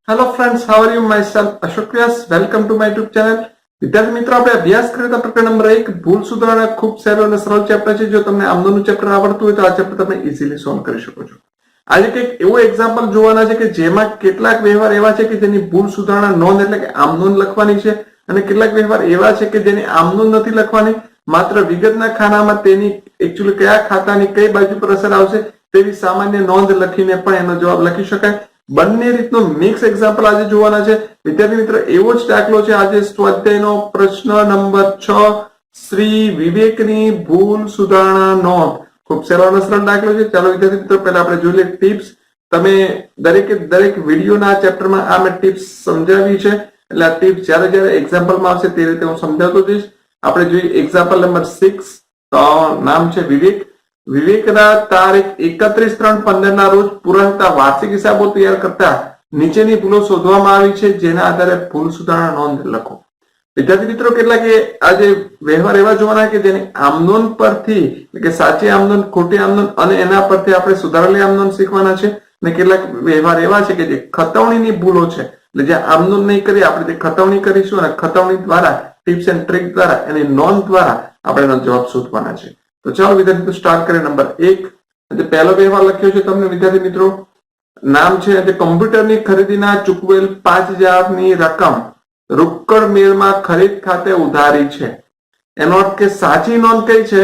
Hello friends, how are you? Myself Ashok Vyas. Welcome to my YouTube channel. વિદ્યાર્થી મિત્રો, આપણે અભ્યાસ કરીએ પ્રકરણ નંબર 1 ભૂલ સુધારણા. ખૂબ સારો અને સરળ ચેપ્ટર છે. જો તમને આમનોનું ચેપ્ટર આવડતું હોય તો આ ચેપ્ટર તમે ઇઝીલી સોલ્વ કરી શકો છો. આજે કંઈક એવો એક્ઝામ્પલ જોવાના છે કે જેમાં કેટલાક વ્યવહાર એવા છે કે જેની ભૂલ સુધારણા નોંધ એટલે કે આમનોંધ લખવાની છે અને કેટલાક વ્યવહાર એવા છે કે જેની આમનોંધ નથી લખવાની, માત્ર વિગતના ખાનામાં તેની એકચ્યુઅલી કયા ખાતાની કઈ બાજુ પર અસર આવશે તેવી સામાન્ય નોંધ લખીને પણ એનો જવાબ લખી શકાય. બંને રીતનો મિક્સ એક્ઝામ્પલ આજે જોવાના છે. વિદ્યાર્થી મિત્રો, એવો જ દાખલો છે આજે સ્વાધ્યાયનો પ્રશ્ન નંબર 6, શ્રી વિવેકની ભૂલ સુધારણા નોંધ. ખૂબ સરળ અને સરળ દાખલો છે. ચાલો વિદ્યાર્થી મિત્રો, પહેલા આપણે જોઈ લઈએ ટિપ્સ. તમે દરેક વિડીયોના ચેપ્ટરમાં આ મેં ટિપ્સ સમજાવી છે, એટલે આ ટિપ્સ જ્યારે એક્ઝામ્પલમાં આવશે તે રીતે હું સમજાવતો જઈશ. આપણે જોઈએ એક્ઝામ્પલ નંબર 6. તો નામ છે વિવેકના તારીખ 31/3/15 ના રોજ પૂરા થતા વાર્ષિક હિસાબો તૈયાર કરતા નીચેની ભૂલો શોધવામાં આવી છે, જેના આધારે ભૂલ સુધારણા નોંધ લખો. વિદ્યાર્થી મિત્રો, કેટલાક આજે વ્યવહાર એવા જોવાના કે જેની આમનોંધ પરથી એટલે કે સાચી આમનોંધ, ખોટી આમનોંધ અને એના પરથી આપણે સુધારેલી આમનોંધ શીખવાના છે. અને કેટલાક વ્યવહાર એવા છે કે જે ખતવણીની ભૂલો છે, એટલે જે આમનોંધ નહીં કરી આપણે તે ખતવણી કરીશું અને ખતવણી દ્વારા ટિપ્સ એન્ડ ટ્રિક દ્વારા એની નોંધ દ્વારા આપણે એનો જવાબ શોધવાના છે. તો ચાલો વિદ્યાર્થી મિત્રો, સ્ટાર્ટ કરીએ. નંબર 1, પહેલો વ્યવહાર લખ્યો છે તમને વિદ્યાર્થી મિત્રો. નામ છે કમ્પ્યુટરની ખરીદીના ચૂકવેલ 5000 ની રકમ રોકડ મેળમાં ખરીદ ખાતે ઉધારી છે. એનો અર્થ કે સાચી નોંધ કઈ છે?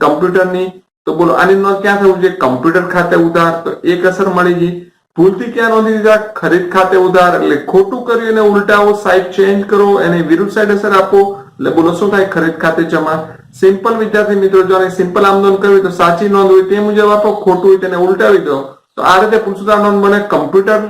કમ્પ્યુટરની. તો બોલો આની નોંધ ક્યાં થવું જોઈએ? કમ્પ્યુટર ખાતે ઉધાર. તો એક અસર મળી ગઈ. ભૂલથી ક્યાં નોંધી દીધા? ખરીદ ખાતે ઉધાર. એટલે ખોટું કર્યું એને ઉલટાવો, સાઈડ ચેન્જ કરો, એને વિરુદ્ધ સાઈડ અસર આપો. એટલે બોલો શું થાય? ખરીદ ખાતે જમા. સિમ્પલ વિદ્યાર્થી મિત્રો, જો આને સિમ્પલ આમ નોંધ કરવી તો સાચી નોંધ હોય તે મુજબ આપો, ખોટું હોય તેને ઉલટાવી દો. તો આ રીતે ભૂલ સુધારણા નોંધ બને. કમ્પ્યુટર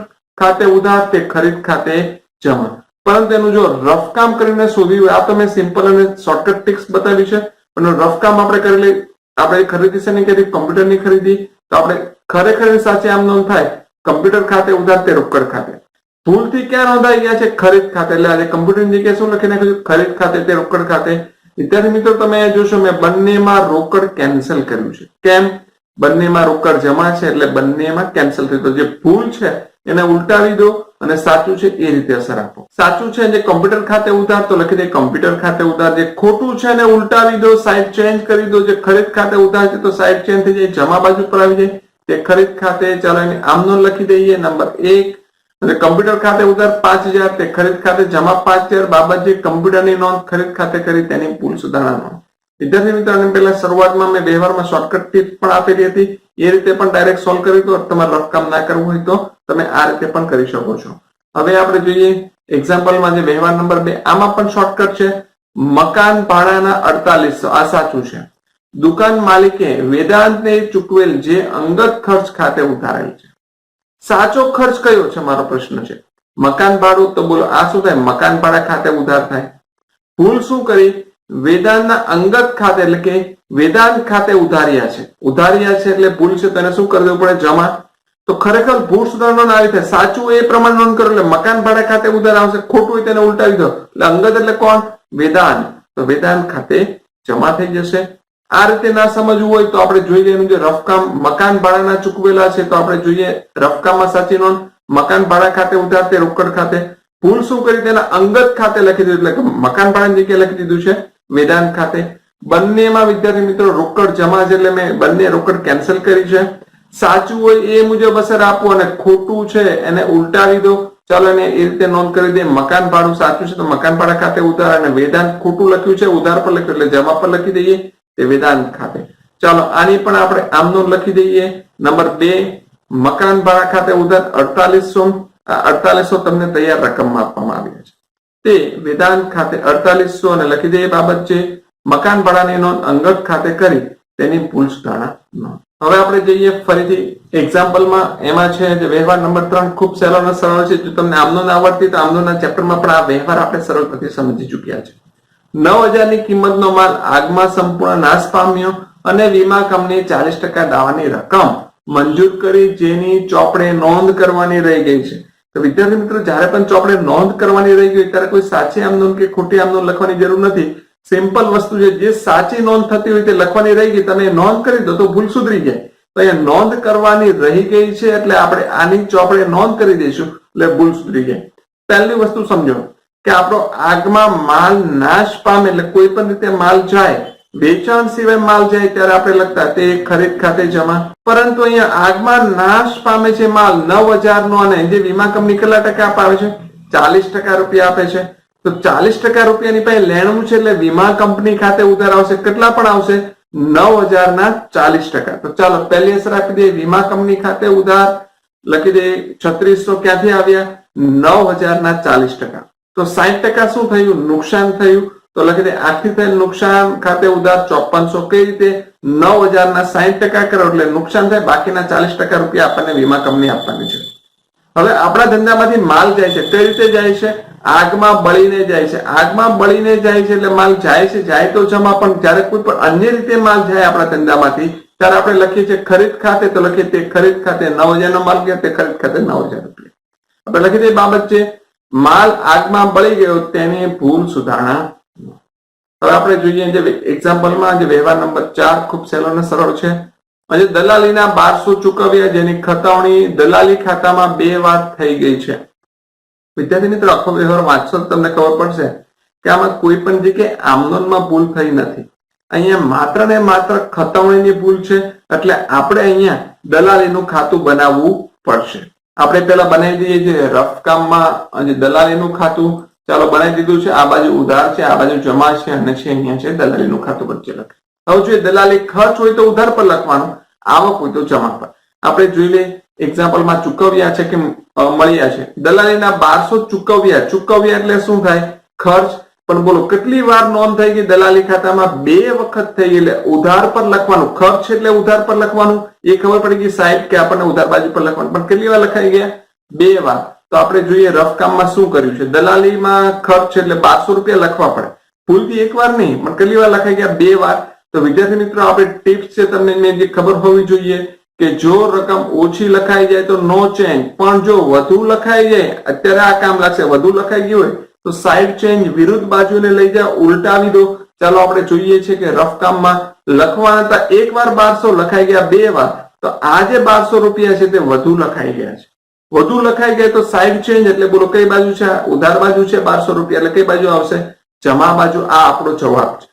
ખાતે ઉધાર તે ખરીદ ખાતે જમા. પરંતુ એનું જો રફ કામ કરીને શોધ્યું હોય, આ તો મેં સિમ્પલ અને શોર્ટકટ ટિપ્સ બતાવી છે, પણ રફ કામ આપણે કરેલી, આપણે ખરીદી છે ને કરી કમ્પ્યુટરની ખરીદી, તો આપણે ખરેખર સાચી આમ નોંધ થાય કમ્પ્યુટર ખાતે ઉધાર તે રોકડ ખાતે. ભૂલથી ક્યાં નોંધાઈ ગયા છે? ખરીદ ખાતે. એટલે આજે કમ્પ્યુટરની જગ્યાએ શું લખી નાખ્યું? ખરીદ ખાતે તે રોકડ ખાતે. વિદ્યાર્થી મિત્રો, તમે જોશો મેં બંનેમાં રોકડ કેન્સલ કર્યું છે. કેમ? બંનેમાં રોકડ જમા છે એટલે બંનેમાં કેન્સલ થયું. તો જે ભૂલ છે એને ઉલટાવી દો અને સાચું છે એ રીતે અસર આપો. સાચું છે જે કમ્પ્યુટર ખાતે ઉધાર તો લખી દે કમ્પ્યુટર ખાતે ઉધાર. જે ખોટું છે એને ઉલટાવી દો, સાઈડ ચેન્જ કરી દો. જે ખરીદ ખાતે ઉધાર છે તો સાઈડ ચેન્જ થઈ જાય, જમા બાજુ પર આવી જાય તે ખરીદ ખાતે. ચાલો એની આમ નોંધ લખી દઈએ. નંબર 1, અને કમ્પ્યુટર ખાતે ઉધાર 5000 તે ખરીદ ખાતે જમા 5000 બાબત જે કમ્પ્યુટરની નોંધ ખરીદ ખાતે કરી તેની ભૂલ સુધારણા નોંધ. વિદ્યાર્થી મિત્રો, પહેલા શરૂઆતમાં મેં વ્યવહારમાં શોર્ટકટ ટીપ પણ આપેલી હતી, એ રીતે પણ ડાયરેક્ટ સોલ્વ કર્યું હતું. તમારે રફ કામ ના કરવું હોય તો તમે આ રીતે પણ કરી શકો છો. હવે આપણે જોઈએ એક્ઝામ્પલમાં જે વ્યવહાર નંબર 2, આમાં પણ શોર્ટકટ છે. મકાન ભાડાના 4800 આ સાચું છે. દુકાન માલિકે વેદાંતને ચૂકવેલ જે અંગત ખર્ચ ખાતે ઉધારેલ છે. સાચો ખર્ચ કયો છે મારો પ્રશ્ન છે? મકાન ભાડું. તો બોલો આ શું થાય? મકાન ભાડા ખાતે ઉધાર થાય. ભૂલ શું કરી? વેદાંતના અંગત ખાતે એટલે કે વેદાંત ખાતે ઉધાર્યા છે. ઉધાર્યા છે એટલે ભૂલ છે, તો એને શું કરી દેવું પડે? જમા. તો ખરેખર ભૂલ સુધારણા આવી થાય. સાચું એ પ્રમાણે નોંધ કરો એટલે મકાન ભાડા ખાતે ઉધાર આવશે. ખોટું હોય તેને ઉલટાવી દો. એટલે અંગત એટલે કોણ? વેદાંત. તો વેદાંત ખાતે જમા થઈ જશે. આ રીતે ના સમજવું હોય તો આપણે જોઈ લઈએ જે રફકામ મકાન ભાડાના ચૂકવેલા છે, તો આપણે જોઈએ રફકામમાં સાચી નોંધ મકાન ભાડા ખાતે ઉધાર તે રોકડ ખાતે. ભૂલ શું કરી? તેના અંગત ખાતે લખી દીધું, એટલે કે મકાન ભાડાની જગ્યાએ લખી દીધું છે વેદાંત ખાતે. બંનેમાં વિદ્યાર્થી મિત્રો રોકડ જમા છે એટલે મેં બંને રોકડ કેન્સલ કરી છે. સાચું હોય એ મુજબ અસર આપો અને ખોટું છે એને ઉલટાવી દો. ચાલો એને એ રીતે નોંધ કરી દે. મકાન ભાડું સાચું છે તો મકાન ભાડા ખાતે ઉધાર, અને વેદાંત ખોટું લખ્યું છે ઉધાર પર લખ્યું એટલે જમા પર લખી દઈએ તે વેદાંત ખાતે. ચાલો આની પણ આપણે આમ નોંધ લખી દઈએ. નંબર 2, મકાન ભાડા ખાતે ઉધાર 4800 તમને તૈયાર રકમમાં આપવામાં આવી છે તે વેદાંત ખાતે 4800 અને લખી દઈએ બાબત છે મકાન ભાડાની નોંધ અંગત ખાતે કરી તેની ભૂલ સુધારણા નોંધ. હવે આપણે જઈએ ફરીથી એક્ઝામ્પલમાં. એમાં છે જે વ્યવહાર નંબર 3 ખૂબ સહેલો અને સરળ છે. જો તમને આમ નોંધ આવડતી તો આમ નોંધના ચેપ્ટરમાં પણ આ વ્યવહાર આપણે સરળતાથી સમજી ચૂક્યા છે. 9000 ની કિંમતનો માલ આગમાં સંપૂર્ણ નાશ પામ્યો અને વીમા કંપની 40% દાવાની રકમ મંજૂર કરી, જેની ચોપડે નોંધ કરવાની રહી ગઈ છે. તો વિદ્યાર્થી મિત્રો, જ્યારે પણ ચોપડે નોંધ કરવાની રહી ગઈ ત્યારે કોઈ સાચી આમ નોંધ કે ખોટી આમ નોંધ લખવાની જરૂર નથી. સિમ્પલ વસ્તુ છે, જે સાચી નોંધ થતી હોય તે લખવાની રહી ગઈ, તમે નોંધ કરી દો તો ભૂલ સુધરી જાય. તો એ નોંધ કરવાની રહી ગઈ છે એટલે આપણે આની ચોપડે નોંધ કરી દઈશું. એટલે ભૂલ સુધરી જાય. પહેલી વસ્તુ સમજો કે આપણો આગમાં માલ નાશ પામે એટલે કોઈ પણ રીતે માલ જાય, વેચાણ સિવાય માલ જાય ત્યારે આપણે લખતા તે ખરીદ ખાતે જમા. પરંતુ અહીંયા આગમાં નાશ પામે છે માલ 9,000 નો અને જે વીમા કંપની કેટલા ટકા અપાવે છે? 40% રૂપિયા આપે છે. તો 40% રૂપિયાની પાસે લેણું છે એટલે વીમા કંપની ખાતે ઉધાર આવશે. કેટલા પણ આવશે? 9,000 ના 40%. તો ચાલો પહેલી અસર આપી દઈએ, વીમા કંપની ખાતે ઉધાર લખી દઈએ 3600 ક્યાંથી આવ્યા? 9,000 ના 40%. તો 60% શું થયું? નુકસાન થયું. તો લખી દે આખી થયેલ નુકસાન ખાતે ઉધાર 5400. કઈ રીતે? 9,000 ના 60% કરો એટલે નુકસાન થાય, બાકીના 40% રૂપિયા આપણને વીમા કંપની આપવાની છે. હવે આપણા ધંધામાંથી માલ જાય છે, કઈ રીતે જાય છે? આગમાં બળીને જાય છે. આગમાં બળીને જાય છે એટલે માલ જાય છે, જાય તો જમા, પણ જયારે કોઈ પણ અન્ય રીતે માલ જાય આપણા ધંધામાંથી ત્યારે આપણે લખીએ છીએ ખરીદ ખાતે. તો લખીએ તે ખરીદ ખાતે 9,000 નો માલ ગયા, તે ખરીદ ખાતે 9,000 રૂપિયા. આપણે લખી દઈએ બાબત છે માલ આગમાં બળી ગયો તેની ભૂલ સુધારણા. હવે આપણે જોઈએ જે એક્ઝામ્પલમાં જે વ્યવહાર નંબર 4 ખૂબ સહેલો અને સરળ છે. આજે દલાલીના 1200 ચૂકવ્યા જેની ખતાવણી દલાલી ખાતામાં 2 વાર થઈ ગઈ છે. વિદ્યાર્થી મિત્રો આખો વ્યવહાર વાંચશો તો તમને ખબર પડશે કે આમાં કોઈ પણ જગ્યાએ આમનોનમાં ભૂલ થઈ નથી. અહીંયા માત્ર ને માત્ર ખતાવણીની ભૂલ છે એટલે આપણે અહીંયા દલાલીનું ખાતું બનાવવું પડશે. આપણે પેલા બનાવી દઈએ જે રફ કામમાં જે દલાલીનું ખાતું ચાલો બનાવી દીધું છે. આ બાજુ ઉધાર છે, આ બાજુ જમા છે અને છે અહીંયા છે દલાલીનું ખાતું વચ્ચે લખે. હવે જોઈએ દલાલી ખર્ચ હોય તો ઉધાર પર લખવાનું, આવક હોય તો જમા પર. આપણે જોઈ લઈએ એક્ઝામ્પલમાં ચૂકવ્યા છે કે મળ્યા છે. દલાલીના 1200 ચૂકવ્યા એટલે શું થાય? ખર્ચ. પણ બોલો કેટલી વાર નોંધ થઈ ગઈ દલાલી ખાતામાં? 2 વખત થઈ ગઈ એટલે ઉધાર પર લખવાનું. ખર્ચ એટલે ઉધાર પર લખવાનું, એ ખબર પડી ગઈ સાહેબ કે આપણને ઉધાર બાજુ પર લખવાનું. પણ કેટલી વાર લખાઈ ગયા? 2 વાર. તો આપણે જોઈએ રફ કામમાં શું કર્યું છે. દલાલીમાં ખર્ચ એટલે 1200 રૂપિયા લખવા પડે. ભૂલથી એક વાર નહીં પણ કેટલી વાર લખાઈ ગયા? 2 વાર. તો વિદ્યાર્થી મિત્રો આપણે ટિપ્સ છે તમને જે ખબર હોવી જોઈએ કે જો રકમ ઓછી લખાઈ જાય તો નો ચેન્જ, પણ જો વધુ લખાઈ જાય, અત્યારે આ કામ લાગશે, વધુ લખાઈ ગયું હોય તો સાઈડ ચેન્જ વિરુદ્ધ બાજુને લઈ જાઓ, ઉલટાવી દો. ચાલો આપણે જોઈએ છે કે રફ કામમાં લખવાના હતા એક વાર 1200, લખાઈ ગયા 2 વાર. તો આ જે 1200 રૂપિયા છે તે વધુ લખાઈ ગયા છે. વધુ લખાઈ ગયા તો સાઈડ ચેન્જ એટલે બોલો કઈ બાજુ છે? ઉધાર બાજુ છે 1200 રૂપિયા એટલે કઈ બાજુ આવશે? જમા બાજુ. આ આપણો જવાબ છે.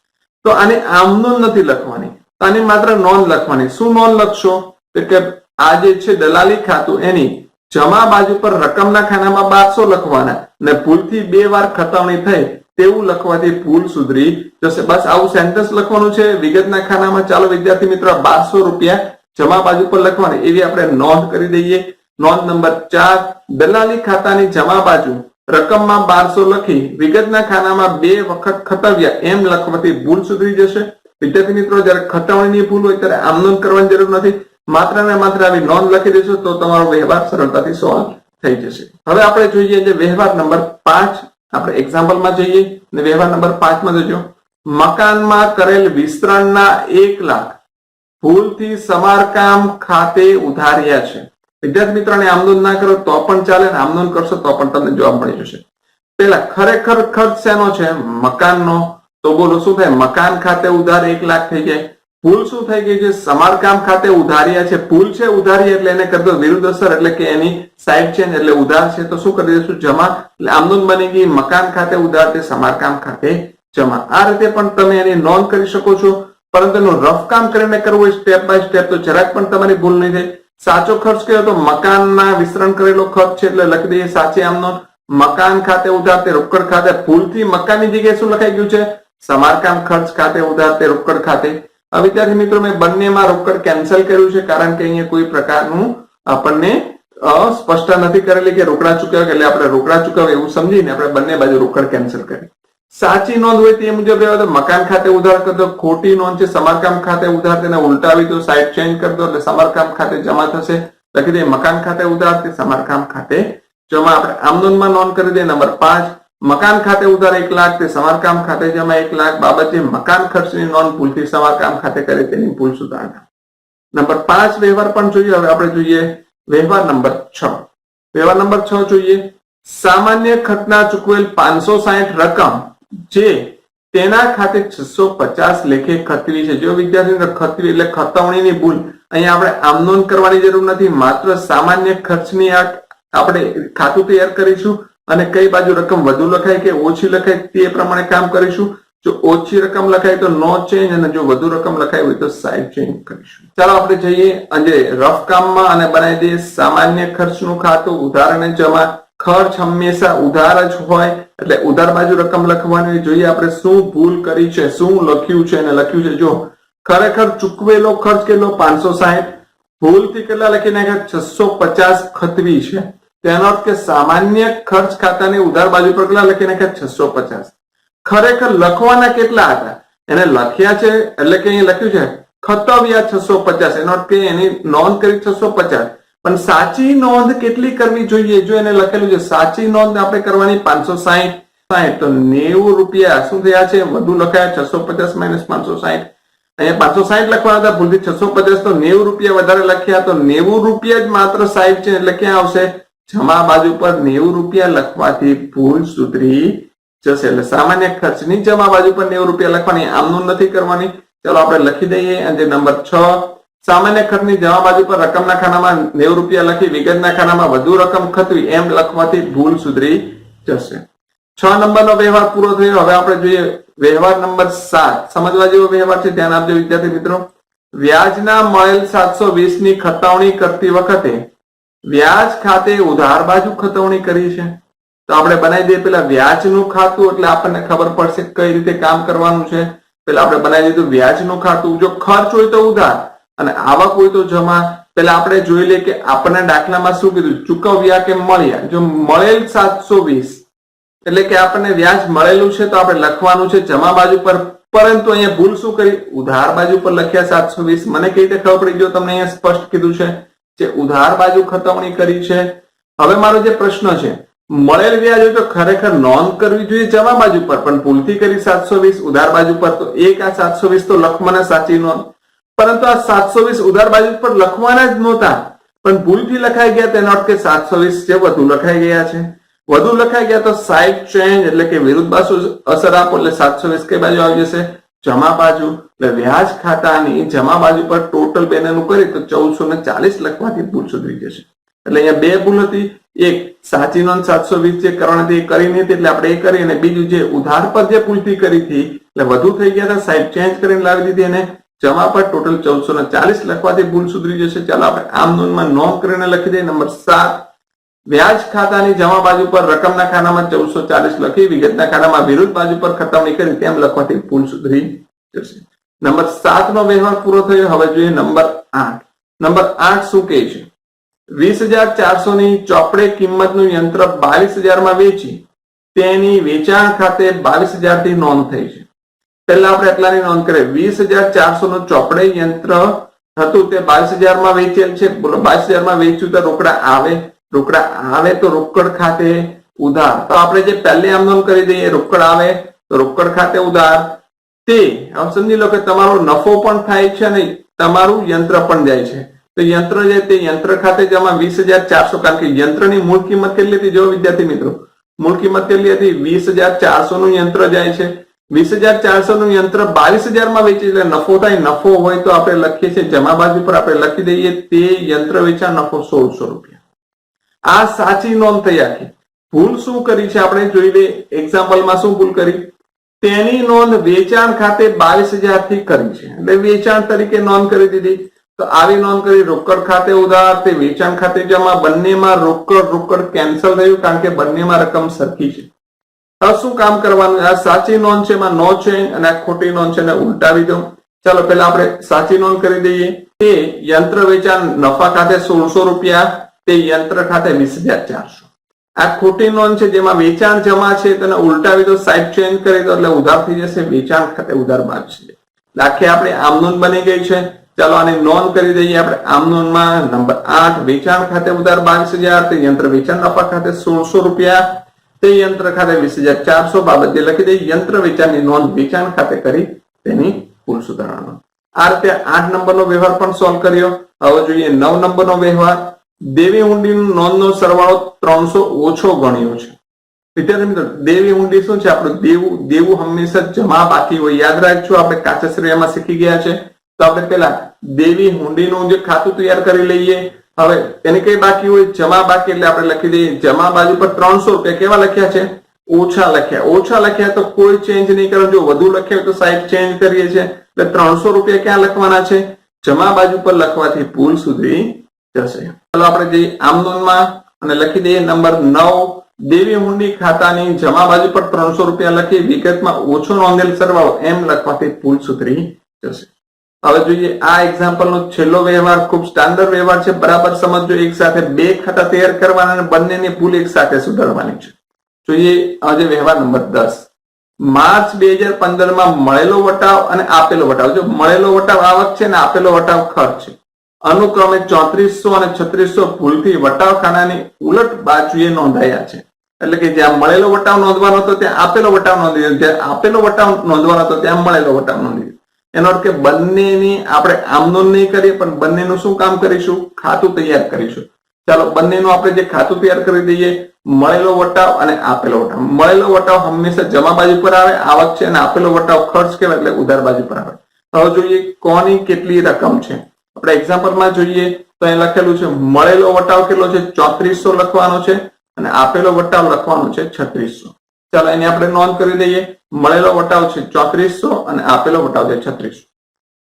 તો આને આમનોંધ નથી લખવાની, આની માત્ર નોંધ લખવાની. શું નોંધ લખશો? તો કે આ જે છે દલાલી ખાતું એની જમા બાજુ પર રકમના ખાનામાં 1200 લખવાના ને ભૂલથી 2 વાર ખતાવણી થઈ તેવું લખવાથી ભૂલ સુધરી જશે. બસ આવું સેન્ટેન્સ લખવાનું છે વિગતના ખાનામાં. ચાલો વિદ્યાર્થી મિત્રો 1200 રૂપિયા જમા બાજુ પર લખવાની એવી આપણે નોંધ કરી દઈએ. નોંધ નંબર 4, દલાલી ખાતાની જમા બાજુ રકમમાં 1200 લખી વિગતના ખાનામાં 2 વખત ખતાવ્યા એમ લખવાથી ભૂલ સુધરી જશે. વિદ્યાર્થી મિત્રો જયારે ખતાવણીની ભૂલ હોય ત્યારે આમ નોંધ કરવાની જરૂર નથી, માત્ર ને માત્ર આવી નોંધ લખી દેશો તો તમારો વ્યવહાર સરળતાથી સોલ્વ થઈ જશે. હવે આપણે જોઈએ જે વ્યવહાર નંબર 5. આપણે એક્ઝામ્પલમાં જઈએ અને વ્યવહાર નંબર 5 માં જોજો. મકાનમાં કરેલ વિસ્તરણના 1 લાખ ભૂલથી સમારકામ ખાતે ઉધાર્યા છે. વિદ્યાર્થી મિત્રોને આમનોંધ ના કરો તો પણ ચાલે, આમનોંધ કરશો તો પણ તમને જવાબ મળી જશે. પેલા ખરેખર ખર્ચ શેનો છે? મકાનનો. તો બોલો શું થાય? મકાન ખાતે ઉધાર 1 લાખ થઈ જાય. ભૂલ શું થઈ ગઈ છે? સમારકામ ખાતે ઉધાર્યા છે. ભૂલ છે ઉધારી એટલે એને કરતો વિરુદ્ધ અસર એટલે કે એની સાઈડ ચેન્જ એટલે ઉધાર છે તો શું કરી દઈશું? જમા. એટલે આમનોંધ બની ગઈ મકાન ખાતે ઉધાર તે સમારકામ ખાતે જમા. આ રીતે પણ તમે એની નોંધ કરી શકો છો, પરંતુ એનું રફ કામ કરીને કરવું હોય સ્ટેપ બાય સ્ટેપ તો જરાક પણ તમારી ભૂલ નહીં થાય. સાચો ખર્ચ કયો તો મકાનમાં વિસ્તરણ કરેલો ખર્ચ છે એટલે લખી દઈએ સાચી આમનોંધ. મકાન ખાતે ઉધાર તે રોકડ ખાતે. ભૂલથી મકાનની જગ્યાએ શું લખાઈ ગયું છે? સમારકામ ખર્ચ ખાતે ઉધાર તે રોકડ ખાતે. વિદ્યાર્થી મિત્રો મેં બંનેમાં રોકડ કેન્સલ કર્યું છે કારણ કે અહીંયા કોઈ પ્રકારનું આપણને સ્પષ્ટતા નથી કરેલી કે રોકડા ચૂકવ્યા, એટલે આપણે રોકડા ચૂકવ્યા એવું સમજીને આપણે બંને બાજુ રોકડ કેન્સલ કરી. સાચી નોંધ હોય તે મુજબ રહેવા તો મકાન ખાતે ઉધાર કરી દો. ખોટી નોંધ છે સમારકામ ખાતે ઉધાર, તેને ઉલટાવી દો, સાઈડ ચેન્જ કરી દો એટલે સમારકામ ખાતે જમા થશે. લખી દે મકાન ખાતે ઉધાર તે સમારકામ ખાતે જમા. આપણે આમ નોંધમાં નોંધ કરી દે નંબર 5, મકાન ખાતે ઉધાર 1 લાખ તે સમારકામ ખાતે જમા 1 લાખ બાબતે મકાન ખર્ચની નોંધ ભૂલથી સમારકામ ખાતે કરે તેની ભૂલ સુધારણા. નંબર 5 વ્યવહાર પણ જોઈએ. હવે આપણે જોઈએ વ્યવહાર નંબર 6. વ્યવહાર નંબર 6 જોઈએ. સામાન્ય ખર્ચના ચૂકવેલ 560 રકમ જે તેના ખાતે 650 લેખે ખતવી છે. જો વિદ્યાર્થી ખતવી એટલે ખતવણીની ભૂલ, અહીંયા આપણે આમ નોંધ કરવાની જરૂર નથી, માત્ર સામાન્ય ખર્ચની આ આપણે ખાતું તૈયાર કરીશું અને કઈ બાજુ રકમ વધુ લખાય કે ઓછી લખાય તે પ્રમાણે કામ કરીશું. જો ઓછી રકમ લખાય તો નો ચેન્જ અને જો વધુ રકમ લખાય હોય તો સાઈડ ચેન્જ કરીશું. ચાલો આપણે જઈએ અને રફ કામમાં અને બનાવી દઈએ સામાન્ય ખર્ચનું ખાતું. ઉધાર જમા. ખર્ચ હંમેશા ઉધાર જ હોય એટલે ઉધાર બાજુ રકમ લખવાની. જોઈએ આપણે શું ભૂલ કરી છે, શું લખ્યું છે અને લખ્યું છે. જો ખરેખર ચૂકવેલો ખર્ચ કેટલો 560, ભૂલથી કેટલા લખી નાખ્યા 650 ખતવી છે. તેનો અર્થ કે સામાન્ય ખર્ચ ખાતાની ઉધાર બાજુ પર કેટલા લખી નાખ્યા 650. ખરેખર લખવાના કેટલા હતા એને લખ્યા છે એટલે કે અહીં લખ્યું છે ખતવ્યા 650. એનો અર્થ કે એની નોંધ કરી 650, પણ સાચી નોંધ કેટલી કરવી જોઈએ? જો એને લખેલું છે સાચી નોંધ આપણે કરવાની 560, તો 90 રૂપિયા શું થયા છે? વધુ લખાયા 650 માઇનસ 560. અહીંયા 560 લખવાના હતા, ભૂલથી 650, તો 90 રૂપિયા વધારે લખ્યા. તો 90 રૂપિયા જ માત્ર સાઈડ છે એટલે ક્યાં આવશે? જમા બાજુ પર 90 રૂપિયા લખવાથી ભૂલ સુધરી જશે. એટલે સામાન્ય ખર્ચની જમા બાજુ પર 90 રૂપિયા લખવાની, આમનું નથી કરવાની. ચાલો આપણે લખી દઈએ. અને નંબર 6, સામાન્ય ખર્ચની જમા બાજુ પર રકમના ખાનામાં 90 રૂપિયા લખી વિગતના ખાનામાં વધુ રકમ ખતવી એમ લખવાથી ભૂલ સુધરી જશે. 6 નંબરનો વ્યવહાર પૂરો થયો. હવે આપણે જોઈએ વ્યવહાર નંબર 7. સમજવા જેવો વ્યવહાર છે, ધ્યાન આપજો વિદ્યાર્થી મિત્રો. વ્યાજના મળેલ 720 ની ખતવણી કરતી વખતે વ્યાજ ખાતે ઉધાર બાજુ ખતવણી કરી છે. તો આપણે બનાવી દઈએ પેલા વ્યાજનું ખાતું, એટલે આપણને ખબર પડશે કઈ રીતે કામ કરવાનું છે. પેલા આપણે બનાવી દીધું વ્યાજનું ખાતું. જો ખર્ચ હોય તો ઉધાર અને આવક હોય તો જમા. પેલા આપણે જોઈ લઈએ કે આપણને દાખલામાં શું કીધું, ચૂકવ્યા કે મળ્યા. જો મળેલ 720 એટલે કે આપણને વ્યાજ મળેલું છે તો આપણે લખવાનું છે જમા બાજુ પર, પરંતુ અહીંયા ભૂલ શું કરી? ઉધાર બાજુ પર લખ્યા 720. મને કઈ રીતે ખબર પડી? જો તમને અહીંયા સ્પષ્ટ કીધું છે જે ઉધાર બાજુ ખતવણી કરી છે. હવે મારો જે પ્રશ્ન છે, મળેલ વ્યાજ હોય તો ખરેખર નોંધ કરવી જોઈએ જમા બાજુ પર, પણ ભૂલથી કરી 720 ઉધાર બાજુ પર. તો એક આ 720 તો લખવાના સાચી નોંધ, પરંતુ આ 720 ઉધાર બાજુ પર લખવાના જ નહોતા પણ ભૂલથી લખાઈ ગયા. તેનો અર્થ કે 720 જે વધુ લખાઈ ગયા છે. વધુ લખાઈ ગયા તો સાઈડ ચેન્જ એટલે કે વિરુદ્ધ બાજુ અસર આપો એટલે 720 કઈ બાજુ આવી જશે? જમા બાજુ. એટલે વ્યાજ ખાતાની જમા બાજુ પર ટોટલ બેનનું કરી તો 1440 લખવાથી ભૂલ સુધરી જશે. એટલે અહીંયા બે ભૂલ હતી. એક સાચી નોંધ 720 જે કરવાની હતી એ કરી નહીં એટલે આપણે એ કરી, અને બીજું જે ઉધાર પર જે ભૂલથી કરી હતી એટલે વધુ થઈ ગયા હતા, સાઈડ ચેન્જ કરીને લાવી દીધી અને જમા પર ટોટલ 1440 લખવાથી ભૂલ સુધરી જશે. ચાલો આપણે આમ નોંધમાં નોંધ કરીને લખી દઈએ. નંબર 7, વ્યાજ ખાતાની જમા બાજુ પર રકમના ખાનામાં 1440 લખી વિગતના ખાનામાં વિરુદ્ધ બાજુ પર ખતવણી કરી તેમ લખવાથી ભૂલ સુધરી જશે. નંબર 7 નો વ્યવહાર પૂરો થયો. હવે જોઈએ નંબર 8. નંબર 8 શું કહે છે? 20,400 ની ચોપડે કિંમતનું યંત્ર 22,000 માં વેચી તેની વેચાણ ખાતે 22,000 થી નોંધ થઈ છે. પહેલા આપણે એટલાની નોંધ કરીએ. 20,400 નું ચોપડે યંત્ર હતું તે 22,000 માં વેચેલ છે. બોલો 22,000 માં વેચ્યું તો રોકડા આવે. રોકડા આવે તો રોકડ ખાતે ઉધાર. તો આપણે જે પહેલે આમ નોંધ કરી દઈએ રોકડ આવે તો રોકડ ખાતે ઉધાર. તે હવે સમજી લો કે તમારો નફો પણ થાય છે અને તમારું યંત્ર પણ જાય છે. તો યંત્ર છે તે યંત્ર ખાતે જમા 20,400, કારણ કે યંત્રની મૂળ કિંમત કેટલી હતી? જો વિદ્યાર્થી મિત્રો, મૂળ કિંમત કેટલી હતી? 20,400 નું યંત્ર જાય છે. 20,400 નું યંત્ર 22,000 માં વેચે એટલે નફો થાય. નફો હોય તો આપણે લખીએ છીએ જમા બાજુ પર આપણે લખી દઈએ તે યંત્ર વેચાણ નફો 1,600 રૂપિયા. આ સાચી નોંધ થઈ આખી. ભૂલ શું કરી છે આપણે જોઈ લઈએ. એક્ઝામ્પલમાં શું ભૂલ કરી? તેની નોંધ વેચાણ ખાતે 22,000 થી કરી છે એટલે વેચાણ તરીકે નોંધ કરી દીધી. તો આવી નોંધ કરી રોકડ ખાતે ઉધાર, તે વેચાણ ખાતે જમા. બંનેમાં રોકડ કેન્સલ થયું કારણ કે બંનેમાં રકમ સરખી છે. હવે શું કામ કરવાનું? આ સાચી નોંધ છે એમાં નો ચેન્જ અને આ ખોટી નોંધ છે એને ઉલટાવી દો. ચાલો પેલા આપણે સાચી નોંધ કરી દઈએ. તે યંત્ર વેચાણ નફા ખાતે 1,600 રૂપિયા, તે યંત્ર ખાતે 20,400. આ ખોટી નોંધ છે જેમાં વેચાણ જમા છે તેને ઉલટાવી દો, સાઈડ ચેન્જ કરી દો એટલે ઉધાર થઈ જશે. વેચાણ ખાતે ઉધાર બાદ છે. આખી આપણે આમ નોંધ બની ગઈ છે. ચાલો આની નોંધ કરી દઈએ આપણે આમ નોંધમાં. નંબર 8, વેચાણ ખાતે ઉધાર 22,000, તે યંત્ર વેચાણ નફા ખાતે 1,600 રૂપિયા, તે યંત્ર ખાતે 20,400 બાબત જે લખી દઈએ. યંત્ર વેચાણની નોંધ વેચાણ ખાતે કરી તેની ભૂલ સુધારવાનો. આ રીતે 8 નંબરનો વ્યવહાર પણ સોલ્વ કર્યો. હવે જોઈએ 9 નંબરનો વ્યવહાર. દેવી હુંડીનો નોંધનો સરવાળો 300 ઓછો ગણ્યો છે. વિદ્યાર્થી મિત્રો, દેવી હુંડી શું છે? આપણું દેવું હંમેશા જમા બાકી હોય. યાદ રાખજો, આપણે કાચા શ્રેણીમાં શીખી ગયા છે. તો આપણે પેલા દેવી હુંડીનું જે ખાતું તૈયાર કરી લઈએ. હવે એને કઈ બાકી હોય જમા બાકી, એટલે આપણે લખી દઈએ જમા બાજુ પર 300 રૂપિયા કેવા લખ્યા છે? ઓછા લખ્યા. ઓછા લખ્યા તો કોઈ ચેન્જ નહીં કરો. જો વધુ લખ્યા હોય તો સાઈડ ચેન્જ કરીએ છીએ. એટલે 300 રૂપિયા ક્યાં લખવાના છે? જમા બાજુ પર લખવાથી ભૂલ સુધરી જશે. ચાલો આપણે જઈએ આમ નોંધમાં અને લખી દઈએ નંબર 9, દેવી હુંડી ખાતાની જમા બાજુ પર 300 રૂપિયા લખી વિગતમાં ઓછો નોંધેલ સરવાળો એમ લખવાથી ભૂલ સુધરી જશે. હવે જોઈએ આ એક્ઝામ્પલ નો છેલ્લો વ્યવહાર. ખૂબ સ્ટાન્ડર્ડ વ્યવહાર છે, બરાબર સમજો. એક સાથે બે ખાતા તૈયાર કરવાના અને બંનેની ભૂલ એક સાથે સુધારવાની છે. જોઈએ આજે વ્યવહાર નંબર 10. માર્ચ 2015 માં મળેલો વટાવ અને આપેલો વટાવ. જો મળેલો વટાવ આવક છે અને આપેલો વટાવ ખર્ચ છે. અનુક્રમે 3400 અને 3600 ભૂલથી વટાવ ખાનાની ઉલટ બાજુએ નોંધાયા છે. એટલે કે જ્યાં મળેલો વટાવ નોંધવાનો હતો ત્યાં આપેલો વટાવ નોંધી દીધો, જ્યાં આપેલો વટાવ નોંધવાનો હતો ત્યાં મળેલો વટાવ નોંધી દીધો. એનો અર્થ કે બંનેની આપણે આમ નોંધ નહીં કરીએ, પણ બંનેનું શું કામ કરીશું? ખાતું તૈયાર કરીશું. ચાલો બંનેનું આપણે જે ખાતું તૈયાર કરી દઈએ, મળેલો વટાવ અને આપેલો વટાવ. મળેલો વટાવ હંમેશા જમા બાજુ પર આવે, આવક છે, અને આપેલો વટાવ ખર્ચ કહેવાય એટલે ઉધાર બાજુ પર આવે. હવે જોઈએ કોની કેટલી રકમ છે. આપણે એક્ઝામ્પલમાં જોઈએ તો અહીં લખેલું છે મળેલો વટાવ કેટલો છે? 3400 લખવાનો છે અને આપેલો વટાવ લખવાનો છે 3600. ચાલો એની આપણે નોંધ કરી દઈએ. મળેલો વટાવ છે 3400 અને આપેલો વટાવ છે 3600.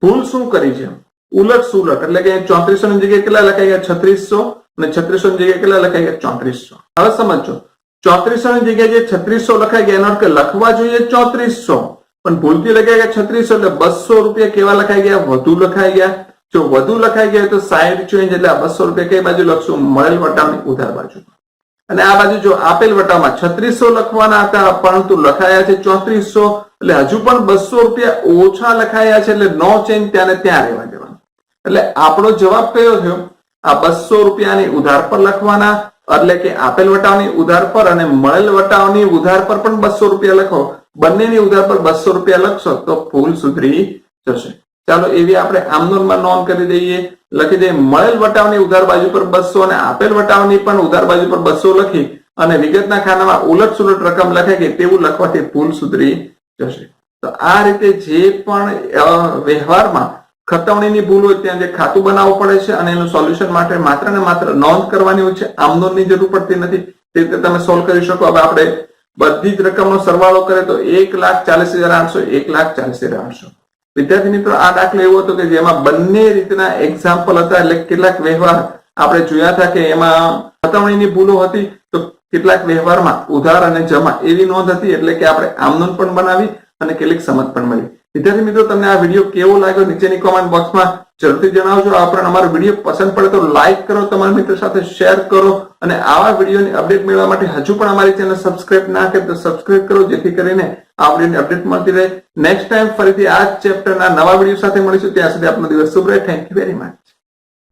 ભૂલ શું કરી છે? ઉલટ સુલટ. એટલે કે 3400 ની જગ્યાએ કેટલા લખાઈ ગયા? 3600 અને 3600 ની જગ્યાએ કેટલા લખાઈ ગયા? 3400. હવે સમજો 3400 ની જગ્યાએ જે 3600 લખાઈ ગયા એનો અર્થ કે લખવા જોઈએ 3400, પણ ભૂલથી લખાઈ ગયા 3600 એટલે 200 રૂપિયા કેવા લખાઈ ગયા? વધુ લખાઈ ગયા. જો વધુ લખાઈ ગયા તો સાઈડ ચેન્જ, એટલે 200 રૂપિયા કઈ બાજુ લખશું? મળેલ વટાવની ઉધાર બાજુ. અને આ બાજુ જો આપેલ વટાવમાં 3600 લખવાના હતા પરંતુ લખાયા છે 3400, એટલે હજુ પણ 200 રૂપિયા ઓછા લખાયા છે, એટલે નો ચેન્જ ત્યાં ને ત્યાં રહેવા દેવાનું. એટલે આપણો જવાબ કયો થયો? આ 200 રૂપિયાની ઉધાર પર લખવાના, એટલે કે આપેલ વટાવની ઉધાર પર અને મળેલ વટાવની ઉધાર પર પણ 200 રૂપિયા લખો. બંનેની ઉધાર પર 200 રૂપિયા લખશો તો ભૂલ સુધરી જશે. ચાલો એવી આપણે આમનોંધમાં નોંધ કરી દઈએ. લખી દઈએ મળેલ વટાવની ઉધાર બાજુ પર 200 અને આપેલ વટાવની પણ ઉધાર બાજુ પર 200 લખી અને વિગતના ખાનામાં ઉલટ સુલટ રકમ લખાઈ ગઈ તેવું લખવાથી ભૂલ સુધરી જશે. તો આ રીતે જે પણ વ્યવહારમાં ખતવણીની ભૂલ હોય ત્યાં જે ખાતું બનાવવું પડે છે અને એનું સોલ્યુશન માટે માત્ર ને માત્ર નોંધ કરવાની હોય છે, આમનોંધની જરૂર પડતી નથી. તે રીતે તમે સોલ્વ કરી શકો. હવે આપણે બધી જ રકમનો સરવાળો કરે તો 1,40,800 1,40,800. વિદ્યાર્થી મિત્રો આ દાખલો એવો હતો કે જેમાં બંને રીતના એક્ઝામ્પલ હતા. એટલે કેટલાક વ્યવહાર આપણે જોયા હતા કે એમાં ખતવણીની ભૂલો હતી, તો કેટલાક વ્યવહારમાં ઉધાર અને જમા એવી નોંધ હતી. એટલે કે આપણે આમ નોંધ પણ બનાવી અને કેટલીક સમજ પણ મળી. વિદ્યાર્થી મિત્રો તમને આ વિડીયો કેવો લાગ્યો નીચેની કોમેન્ટ બોક્સમાં જરૂરથી જણાવજો. આ ઉપરાંત અમારો વિડીયો પસંદ પડે તો લાઈક કરો, તમારા મિત્રો સાથે શેર કરો અને આવા વિડીયોની અપડેટ મેળવવા માટે હજુ પણ અમારી ચેનલ સબસ્ક્રાઇબ ના કરી તો સબસ્ક્રાઇબ કરો, જેથી કરીને આ વિડીયોની અપડેટ મળતી રહે. નેક્સ્ટ ટાઈમ ફરીથી આ ચેપ્ટરના નવા વિડીયો સાથે મળીશું. ત્યાં સુધી આપનો દિવસ શુભ રહે. Thank you very much.